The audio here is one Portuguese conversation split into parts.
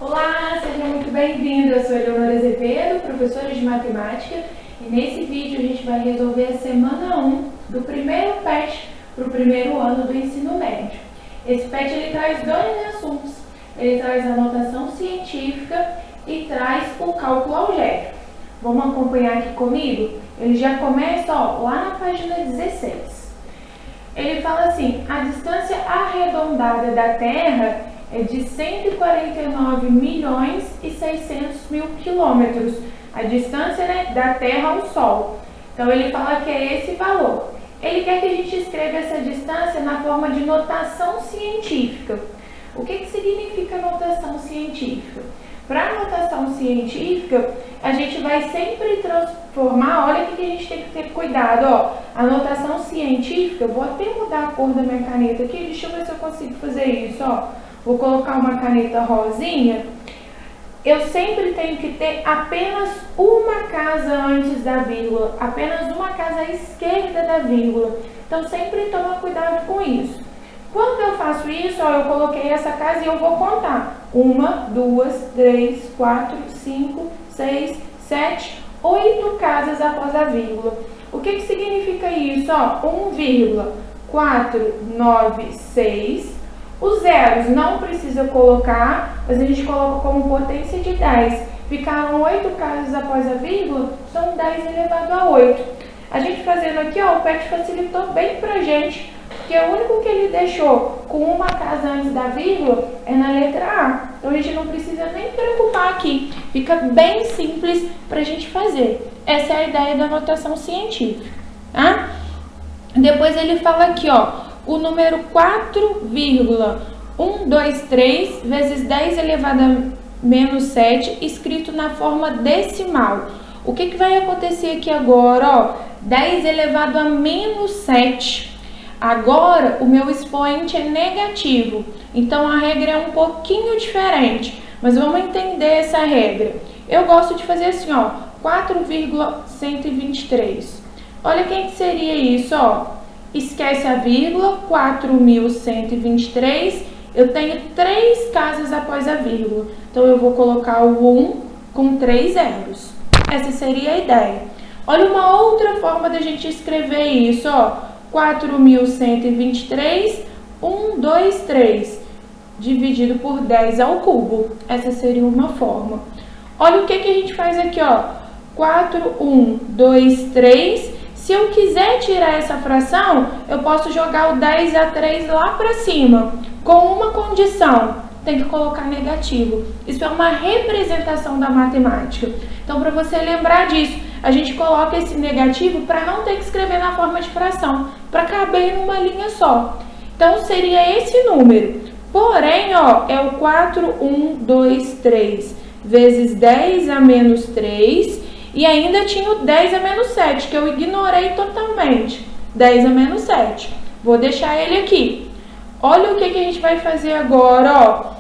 Olá, seja muito bem-vindo. Eu sou Eleonora Azevedo, professora de matemática, e nesse vídeo a gente vai resolver a semana 1 do primeiro PET para o primeiro ano do ensino médio. Esse PET ele traz dois assuntos. Ele traz a notação científica e traz o cálculo algébrico. Vamos acompanhar aqui comigo? Ele já começa lá na página 16. Ele fala assim: a distância arredondada da Terra é de 149 milhões e 600 mil quilômetros. A distância, da Terra ao Sol. Então, ele fala que é esse valor. Ele quer que a gente escreva essa distância na forma de notação científica. O que significa notação científica? Para a notação científica, a gente vai sempre transformar, olha o que a gente tem que ter cuidado, a notação científica, vou até mudar a cor da minha caneta aqui, deixa eu ver se eu consigo fazer isso, Vou colocar uma caneta rosinha. Eu sempre tenho que ter apenas uma casa antes da vírgula, apenas uma casa à esquerda da vírgula. Então, sempre toma cuidado com isso. Quando eu faço isso, eu coloquei essa casa e eu vou contar. 1, 2, 3, 4, 5, 6, 7, 8 casas após a vírgula. O que significa isso? 1,496. Os zeros não precisa colocar, mas a gente coloca como potência de 10. Ficaram 8 casas após a vírgula, são 10 elevado a 8. A gente fazendo aqui, o PET facilitou bem pra gente, porque o único que ele deixou com uma casa antes da vírgula é na letra A. Então a gente não precisa nem preocupar aqui. Fica bem simples pra gente fazer. Essa é a ideia da notação científica, tá? Depois ele fala aqui, o número 4,123 vezes 10 elevado a menos 7, escrito na forma decimal. O que vai acontecer aqui agora? 10 elevado a menos 7. Agora, o meu expoente é negativo. Então, a regra é um pouquinho diferente. Mas vamos entender essa regra. Eu gosto de fazer assim, 4,123. Olha quem que seria isso, Esquece a vírgula, 4.123, eu tenho 3 casas após a vírgula. Então, eu vou colocar o 1 com 3 zeros. Essa seria a ideia. Olha uma outra forma da gente escrever isso, 4.123, 123, dividido por 10 ao cubo. Essa seria uma forma. Olha o que a gente faz aqui, 4,123. Se eu quiser tirar essa fração, eu posso jogar o 10 a 3 lá para cima, com uma condição: tem que colocar negativo. Isso é uma representação da matemática. Então, para você lembrar disso, a gente coloca esse negativo para não ter que escrever na forma de fração, para caber numa linha só. Então, seria esse número. Porém, é o 4,123 vezes 10 a menos 3. E ainda tinha o 10 a menos 7, que eu ignorei totalmente. 10 a menos 7. Vou deixar ele aqui. Olha o que a gente vai fazer agora,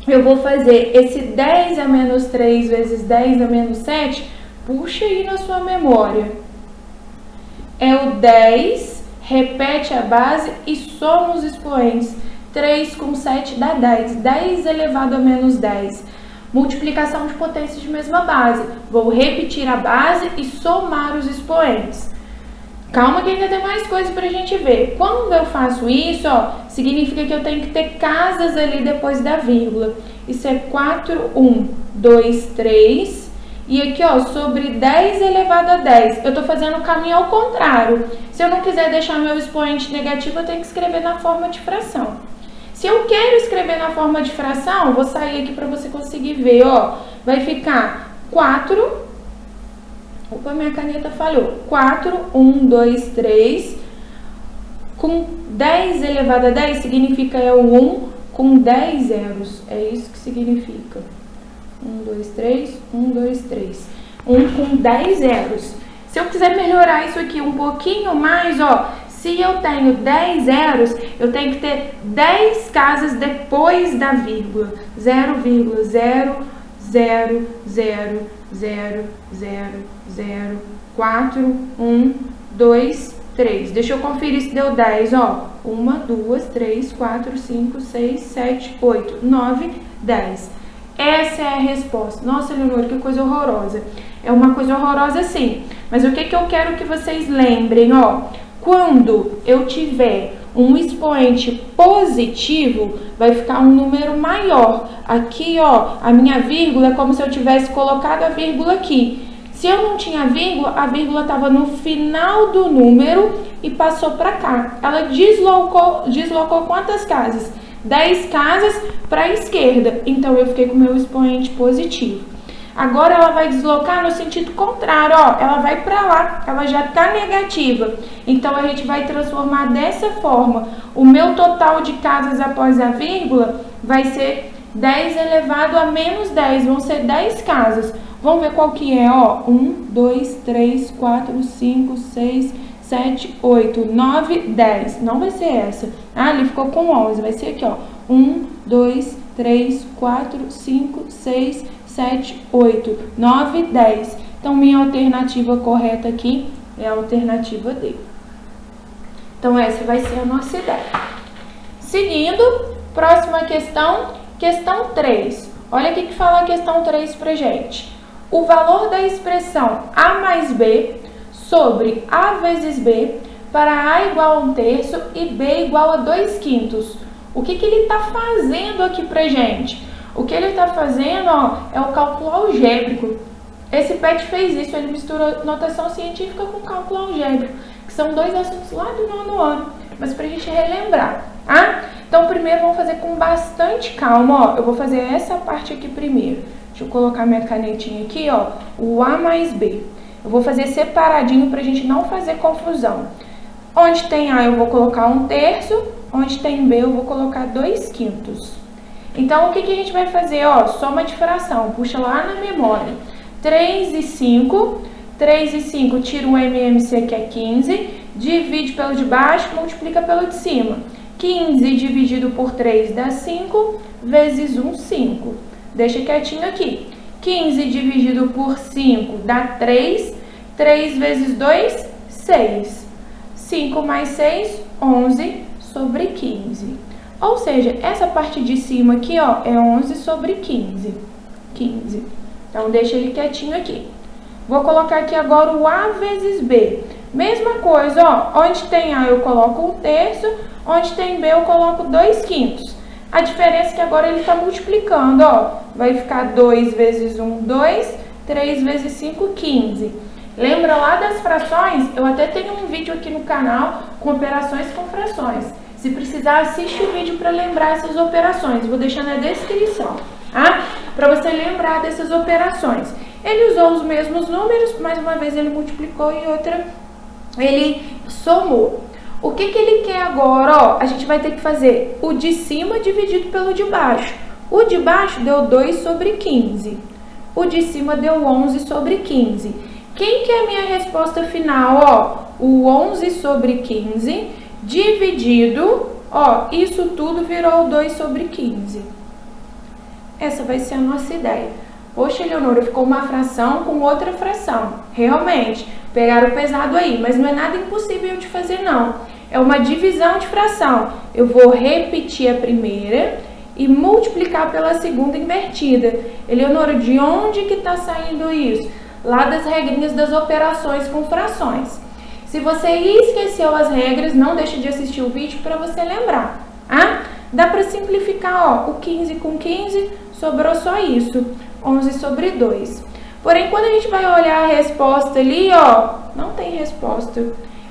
Eu vou fazer esse 10 a menos 3 vezes 10 a menos 7. Puxa aí na sua memória. É o 10, repete a base e soma os expoentes. 3 com 7 dá 10. 10 elevado a menos 10. Multiplicação de potências de mesma base. Vou repetir a base e somar os expoentes. Calma que ainda tem mais coisa pra gente ver. Quando eu faço isso, significa que eu tenho que ter casas ali depois da vírgula. Isso é 4, 1, 2, 3. E aqui, sobre 10 elevado a 10. Eu tô fazendo o caminho ao contrário. Se eu não quiser deixar meu expoente negativo, eu tenho que escrever na forma de fração. Se eu quero escrever na forma de fração, vou sair aqui para você conseguir ver, vai ficar 4, opa, minha caneta falhou, 4, 1, 2, 3, com 10 elevado a 10 significa o 1 com 10 zeros, é isso que significa, 1, 2, 3, 1, 2, 3, 1 com 10 zeros. Se eu quiser melhorar isso aqui um pouquinho mais, se eu tenho 10 zeros, eu tenho que ter 10 casas depois da vírgula. 0,0, 0, 0, 0, 0, 0, 4, 1, 2, 3. Deixa eu conferir se deu 10, 1, 2, 3, 4, 5, 6, 7, 8, 9, 10. Essa é a resposta. Nossa, Leonor, que coisa horrorosa. É uma coisa horrorosa sim. Mas o que eu quero que vocês lembrem, ó. Quando eu tiver um expoente positivo, vai ficar um número maior. Aqui, ó, a minha vírgula é como se eu tivesse colocado a vírgula aqui. Se eu não tinha vírgula, a vírgula estava no final do número e passou para cá. Ela deslocou quantas casas? 10 casas para a esquerda. Então, eu fiquei com o meu expoente positivo. Agora, ela vai deslocar no sentido contrário, ó. Ela vai para lá, ela já está negativa. Então, a gente vai transformar dessa forma. O meu total de casas após a vírgula vai ser 10 elevado a menos 10. Vão ser 10 casas. Vamos ver qual que é, ó. 1, 2, 3, 4, 5, 6, 7, 8, 9, 10. Não vai ser essa. Ah, ele ficou com 11. Vai ser aqui, ó. 1, 2, 3, 4, 5, 6, 7, 8, 9, 10. Então, minha alternativa correta aqui é a alternativa D. Então, essa vai ser a nossa ideia. Seguindo, próxima questão, questão 3. Olha o que fala a questão 3 pra gente. O valor da expressão A mais B sobre A vezes B para A igual a 1/3 e B igual a 2/5. O que ele está fazendo aqui pra gente? O que ele está fazendo, ó, é o cálculo algébrico. Esse PET fez isso, ele misturou notação científica com cálculo algébrico, que são dois assuntos lá do 9º ano, mas pra gente relembrar, tá? Então, primeiro vamos fazer com bastante calma, ó. Eu vou fazer essa parte aqui primeiro. Deixa eu colocar minha canetinha aqui, ó, o A mais B. Eu vou fazer separadinho pra gente não fazer confusão. Onde tem A, eu vou colocar 1/3, onde tem B, eu vou colocar 2/5. Então, o que a gente vai fazer, ó, soma de fração, puxa lá na memória. 3 e 5, 3 e 5, tira o MMC, que é 15, divide pelo de baixo, multiplica pelo de cima. 15 dividido por 3 dá 5, vezes 1, 5. Deixa quietinho aqui. 15 dividido por 5 dá 3, 3 vezes 2, 6. 5 mais 6, 11 sobre 15. Ou seja, essa parte de cima aqui, ó, é 11 sobre 15. 15. Então, deixa ele quietinho aqui. Vou colocar aqui agora o A vezes B. Mesma coisa, ó. Onde tem A, eu coloco 1/3. Onde tem B, eu coloco 2/5. A diferença é que agora ele está multiplicando, ó. Vai ficar 2 vezes 1, 2. 3 vezes 5, 15. Lembra lá das frações? Eu até tenho um vídeo aqui no canal com operações com frações. Se precisar, assiste o vídeo para lembrar essas operações. Vou deixar na descrição, tá? Para você lembrar dessas operações. Ele usou os mesmos números, mais uma vez ele multiplicou e outra ele somou. O que ele quer agora? Ó, a gente vai ter que fazer o de cima dividido pelo de baixo. O de baixo deu 2 sobre 15. O de cima deu 11 sobre 15. Quem que é a minha resposta final? Ó, o 11 sobre 15 dividido, ó, isso tudo virou 2 sobre 15. Essa vai ser a nossa ideia. Poxa, Eleonora, ficou uma fração com outra fração. Realmente, pegaram pesado aí, mas não é nada impossível de fazer, não. É uma divisão de fração. Eu vou repetir a primeira e multiplicar pela segunda invertida. Eleonora, de onde que está saindo isso? Lá das regrinhas das operações com frações. Se você esqueceu as regras, não deixe de assistir o vídeo para você lembrar. Ah? Dá para simplificar, ó, o 15 com 15, sobrou só isso, 11 sobre 2. Porém, quando a gente vai olhar a resposta ali, ó, não tem resposta.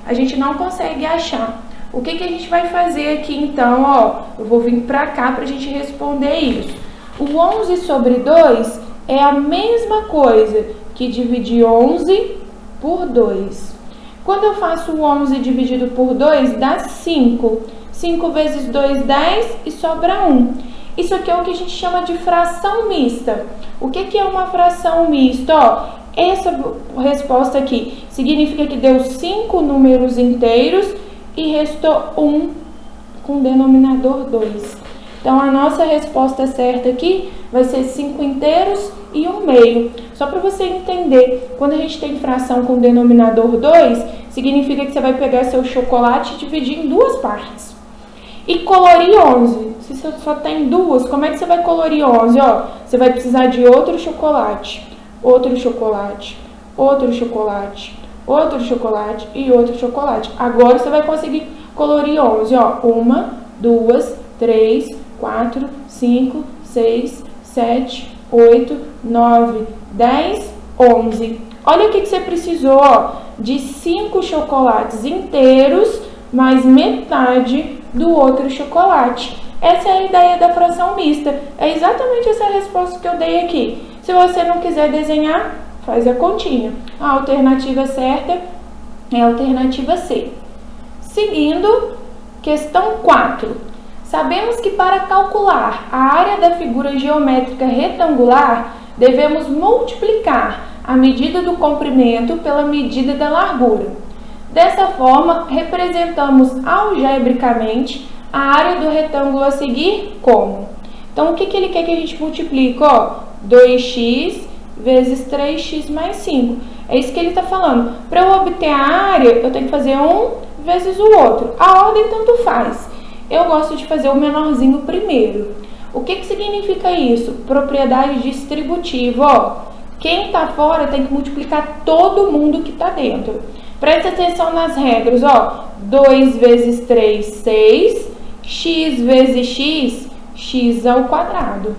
A gente não consegue achar. O que a gente vai fazer aqui, então, ó? Eu vou vir para cá para a gente responder isso. O 11 sobre 2 é a mesma coisa que dividir 11 por 2. Quando eu faço o 11 dividido por 2, dá 5. 5 vezes 2, 10 e sobra 1. Isso aqui é o que a gente chama de fração mista. O que é uma fração mista? Ó, essa resposta aqui significa que deu 5 números inteiros e restou 1 com denominador 2. Então, a nossa resposta certa aqui vai ser 5 inteiros e 1 meio. Só para você entender, quando a gente tem fração com denominador 2, significa que você vai pegar seu chocolate e dividir em 2 partes. E colorir 11. Se você só tem 2, como é que você vai colorir 11? Ó, você vai precisar de outro chocolate, outro chocolate, outro chocolate, outro chocolate e outro chocolate. Agora você vai conseguir colorir 11, ó. 1, 2, 3, 4, 5, 6, 7, 8, 9, 10, 11. Olha o que você precisou, ó, de 5 chocolates inteiros, mais metade do outro chocolate. Essa é a ideia da fração mista. É exatamente essa resposta que eu dei aqui. Se você não quiser desenhar, faz a continha. A alternativa certa é a alternativa C. Seguindo, questão 4. Sabemos que para calcular a área da figura geométrica retangular, devemos multiplicar a medida do comprimento pela medida da largura. Dessa forma, representamos algebricamente a área do retângulo a seguir como? Então, o que ele quer que a gente multiplique? Ó, 2x vezes 3x mais 5. É isso que ele está falando. Para eu obter a área, eu tenho que fazer um vezes o outro. A ordem tanto faz. Eu gosto de fazer o menorzinho primeiro. O que significa isso? Propriedade distributiva. Ó, quem está fora tem que multiplicar todo mundo que está dentro. Preste atenção nas regras. Ó, 2 vezes 3, 6. X vezes x, x ao quadrado.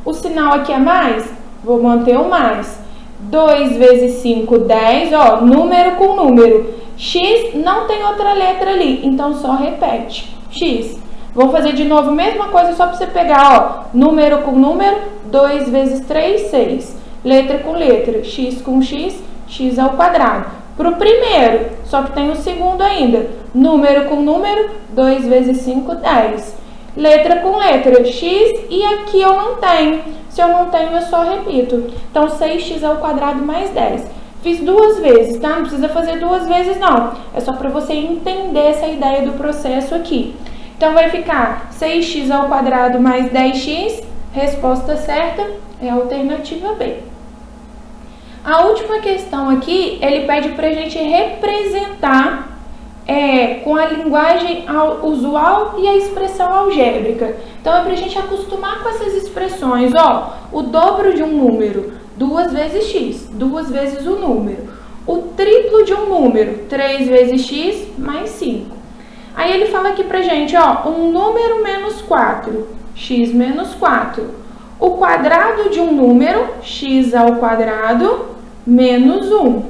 O sinal aqui é mais? Vou manter o mais. 2 vezes 5, 10. Ó, número com número. X não tem outra letra ali, então só repete. X. Vou fazer de novo a mesma coisa só para você pegar, ó, número com número, 2 vezes 3, 6. Letra com letra, x com x, x ao quadrado. Para o primeiro, só que tem o segundo ainda. Número com número, 2 vezes 5, 10. Letra com letra, x, e aqui eu não tenho. Se eu não tenho, eu só repito. Então, 6x ao quadrado mais 10. Fiz 2 vezes, tá? Não precisa fazer 2 vezes, não. É só para você entender essa ideia do processo aqui. Então, vai ficar 6x ao quadrado mais 10x. Resposta certa é a alternativa B. A última questão aqui, ele pede para a gente representar com a linguagem usual e a expressão algébrica. Então, é para a gente acostumar com essas expressões. Ó, o dobro de um número, 2 vezes x, 2 vezes o número. O triplo de um número, 3 vezes x mais 5. Aí ele fala aqui pra gente, ó, um número menos 4, x menos 4. O quadrado de um número, x ao quadrado, menos 1.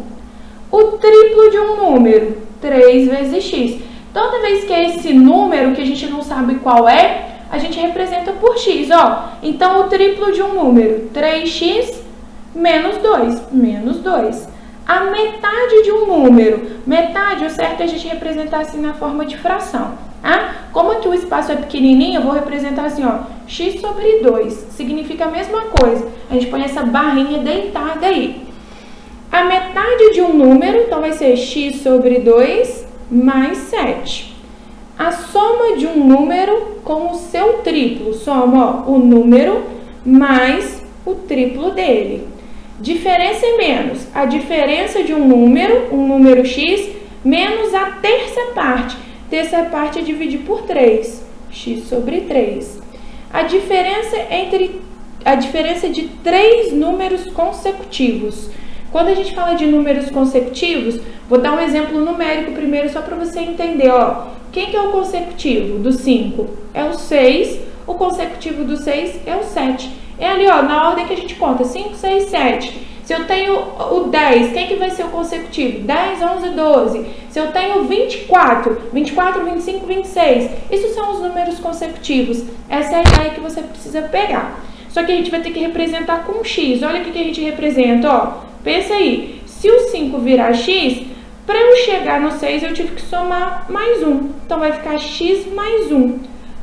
O triplo de um número, 3 vezes x. Toda vez que é esse número que a gente não sabe qual é, a gente representa por x, ó. Então, o triplo de um número, 3x menos 2, menos 2. A metade de um número, metade, o certo é a gente representar assim na forma de fração, tá? Como aqui o espaço é pequenininho, eu vou representar assim, ó, x sobre 2, significa a mesma coisa. A gente põe essa barrinha deitada aí. A metade de um número, então vai ser x sobre 2 mais 7. A soma de um número com o seu triplo, soma, ó, o número mais o triplo dele. Diferença e menos, a diferença de um número x, menos a terça parte é dividir por 3, x sobre 3. A diferença de 3 números consecutivos. Quando a gente fala de números consecutivos, vou dar um exemplo numérico primeiro só para você entender, ó. Quem que é o consecutivo do 5? É o 6, o consecutivo do 6 é o 7. É ali, ó, na ordem que a gente conta, 5, 6, 7. Se eu tenho o 10, quem que vai ser o consecutivo? 10, 11, 12. Se eu tenho 24, 25, 26. Isso são os números consecutivos. Essa é a ideia que você precisa pegar. Só que a gente vai ter que representar com x. Olha o que a gente representa, ó. Pensa aí, se o 5 virar x, para eu chegar no 6, eu tive que somar mais 1. Então, vai ficar x mais 1.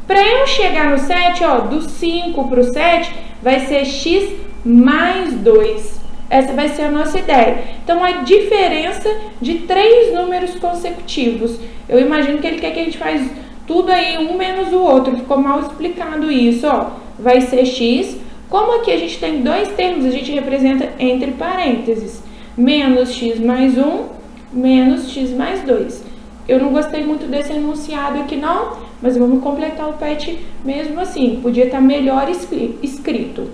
Para eu chegar no 7, ó, do 5 para o 7, vai ser x mais 2. Essa vai ser a nossa ideia. Então, a diferença de 3 números consecutivos. Eu imagino que ele quer que a gente faz tudo aí, um menos o outro. Ficou mal explicado isso, ó. Vai ser x. Como aqui a gente tem 2 termos, a gente representa entre parênteses. Menos x mais 1, menos x mais 2. Eu não gostei muito desse enunciado aqui, não. Mas vamos completar o PET mesmo assim. Podia estar melhor escrito.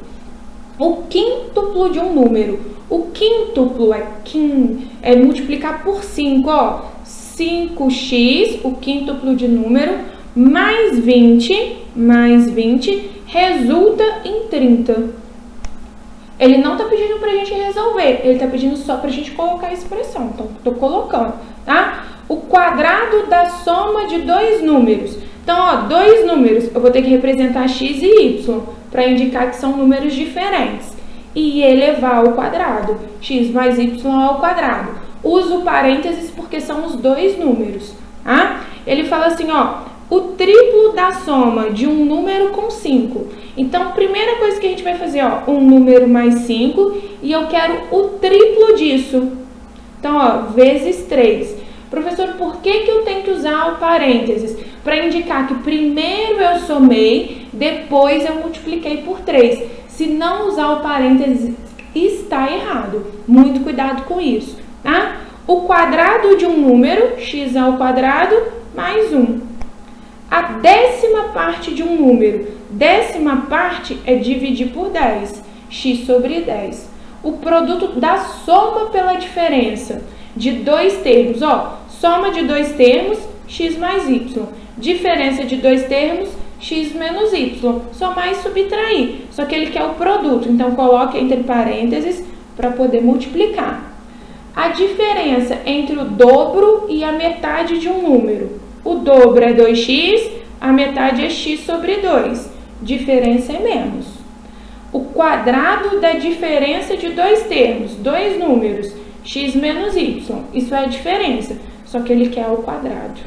o quíntuplo de um número. O quíntuplo é multiplicar por 5, ó. 5x, o quíntuplo de número, mais 20, resulta em 30. Ele não tá pedindo pra gente resolver, ele tá pedindo só pra gente colocar a expressão. Então, tô colocando, tá? O quadrado da soma de dois números. Então, ó, dois números, eu vou ter que representar x e y, para indicar que são números diferentes. E elevar ao quadrado, x mais y ao quadrado. Uso parênteses porque são os dois números, tá? Ele fala assim, ó, o triplo da soma de um número com 5. Então, primeira coisa que a gente vai fazer, ó, um número mais 5, e eu quero o triplo disso. Então, ó, vezes 3. Professor, por que eu tenho que usar o parênteses? Para indicar que primeiro eu somei, depois eu multipliquei por 3. Se não usar o parênteses, está errado. Muito cuidado com isso, tá? O quadrado de um número, x ao quadrado, mais 1. A décima parte de um número. Décima parte é dividir por 10. X sobre 10. O produto da soma pela diferença de dois termos, ó. Soma de dois termos, x mais y. Diferença de dois termos, x menos y. Somar e subtrair. Só que ele quer o produto, então coloque entre parênteses para poder multiplicar. A diferença entre o dobro e a metade de um número. O dobro é 2x, a metade é x sobre 2. Diferença é menos. O quadrado da diferença de dois termos, dois números, x menos y. Isso é a diferença, só que ele quer o quadrado.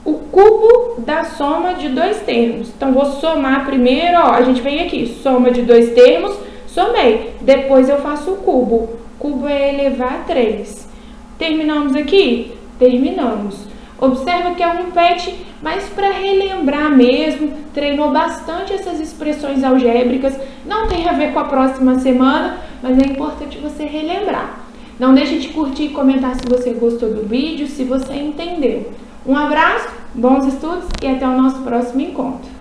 O cubo da soma de dois termos. Então, vou somar primeiro, ó, a gente vem aqui, soma de dois termos, somei. Depois eu faço o cubo. Cubo é elevar a 3. Terminamos aqui? Terminamos. Observa que é um PET, mas para relembrar mesmo, treinou bastante essas expressões algébricas, não tem a ver com a próxima semana, mas é importante você relembrar. Não deixe de curtir e comentar se você gostou do vídeo, se você entendeu. Um abraço, bons estudos e até o nosso próximo encontro.